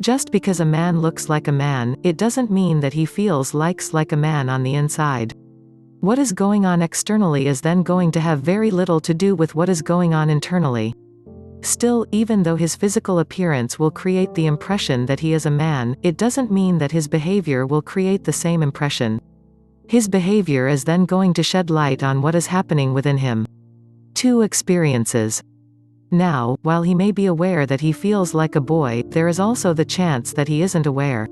Just because a man looks like a man, it doesn't mean that he feels likes like a man on the inside. What is going on externally is then going to have very little to do with what is going on internally. Still, even though his physical appearance will create the impression that he is a man, it doesn't mean that his behavior will create the same impression. His behavior is then going to shed light on what is happening within him. 2 experiences. Now, while he may be aware that he feels like a boy, there is also the chance that he isn't aware.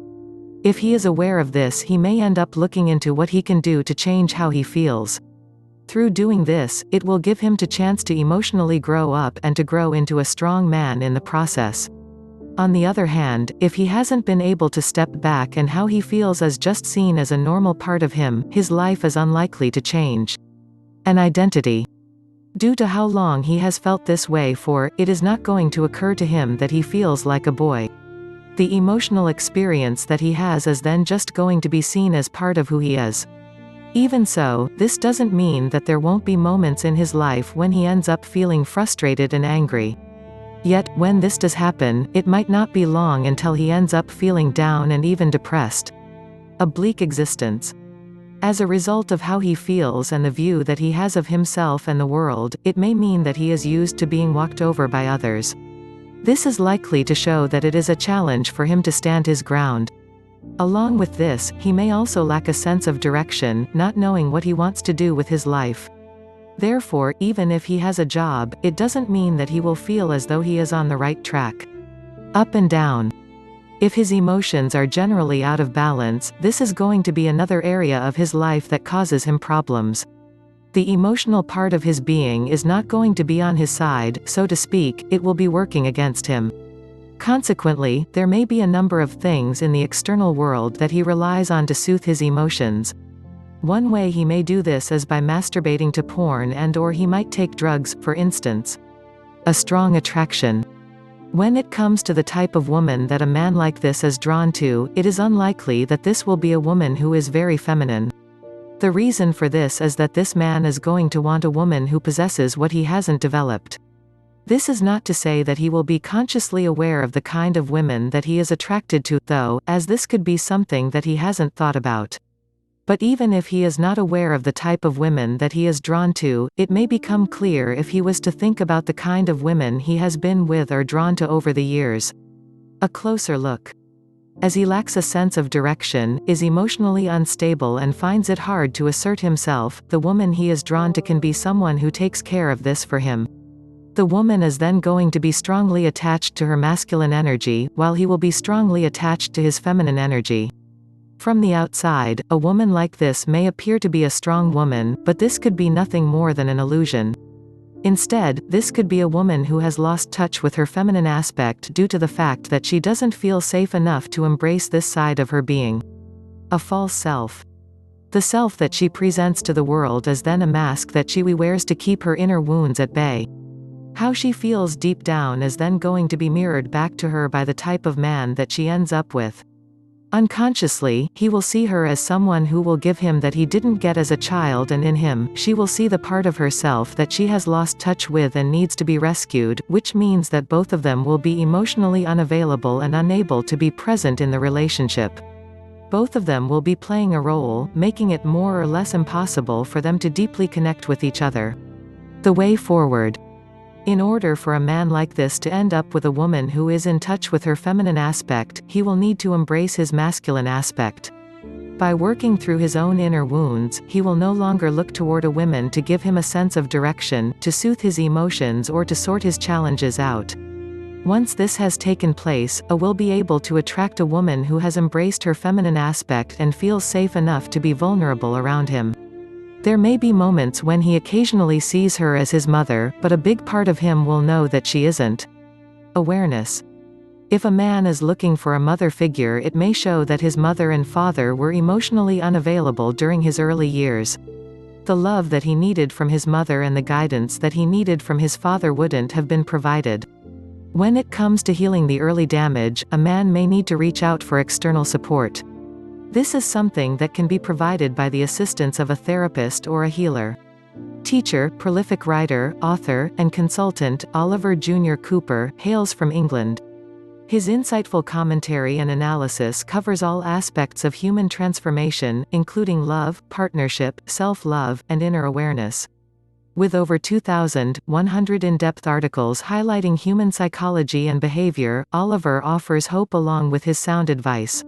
If he is aware of this, he may end up looking into what he can do to change how he feels. Through doing this, it will give him the chance to emotionally grow up and to grow into a strong man in the process. On the other hand, if he hasn't been able to step back and how he feels is just seen as a normal part of him, his life is unlikely to change. An identity. Due to how long he has felt this way for, it is not going to occur to him that he feels like a boy. The emotional experience that he has is then just going to be seen as part of who he is. Even so, this doesn't mean that there won't be moments in his life when he ends up feeling frustrated and angry. Yet, when this does happen, it might not be long until he ends up feeling down and even depressed. A bleak existence. As a result of how he feels and the view that he has of himself and the world, it may mean that he is used to being walked over by others. This is likely to show that it is a challenge for him to stand his ground. Along with this, he may also lack a sense of direction, not knowing what he wants to do with his life. Therefore, even if he has a job, it doesn't mean that he will feel as though he is on the right track. Up and down. If his emotions are generally out of balance, this is going to be another area of his life that causes him problems. The emotional part of his being is not going to be on his side, so to speak, it will be working against him. Consequently, there may be a number of things in the external world that he relies on to soothe his emotions. One way he may do this is by masturbating to porn and/or he might take drugs, for instance. A strong attraction. When it comes to the type of woman that a man like this is drawn to, it is unlikely that this will be a woman who is very feminine. The reason for this is that this man is going to want a woman who possesses what he hasn't developed. This is not to say that he will be consciously aware of the kind of women that he is attracted to, though, as this could be something that he hasn't thought about. But even if he is not aware of the type of women that he is drawn to, it may become clear if he was to think about the kind of women he has been with or drawn to over the years. A closer look. As he lacks a sense of direction, is emotionally unstable and finds it hard to assert himself, the woman he is drawn to can be someone who takes care of this for him. The woman is then going to be strongly attached to her masculine energy, while he will be strongly attached to his feminine energy. From the outside, a woman like this may appear to be a strong woman, but this could be nothing more than an illusion. Instead, this could be a woman who has lost touch with her feminine aspect due to the fact that she doesn't feel safe enough to embrace this side of her being. A false self. The self that she presents to the world is then a mask that she wears to keep her inner wounds at bay. How she feels deep down is then going to be mirrored back to her by the type of man that she ends up with. Unconsciously, he will see her as someone who will give him that he didn't get as a child, and in him, she will see the part of herself that she has lost touch with and needs to be rescued, which means that both of them will be emotionally unavailable and unable to be present in the relationship. Both of them will be playing a role, making it more or less impossible for them to deeply connect with each other. The way forward. In order for a man like this to end up with a woman who is in touch with her feminine aspect, he will need to embrace his masculine aspect. By working through his own inner wounds, he will no longer look toward a woman to give him a sense of direction, to soothe his emotions or to sort his challenges out. Once this has taken place, a will be able to attract a woman who has embraced her feminine aspect and feels safe enough to be vulnerable around him. There may be moments when he occasionally sees her as his mother, but a big part of him will know that she isn't. Awareness. If a man is looking for a mother figure, it may show that his mother and father were emotionally unavailable during his early years. The love that he needed from his mother and the guidance that he needed from his father wouldn't have been provided. When it comes to healing the early damage, a man may need to reach out for external support. This is something that can be provided by the assistance of a therapist or a healer. Teacher, prolific writer, author, and consultant, Oliver Jr. Cooper, hails from England. His insightful commentary and analysis covers all aspects of human transformation, including love, partnership, self-love, and inner awareness. With over 2,100 in-depth articles highlighting human psychology and behavior, Oliver offers hope along with his sound advice.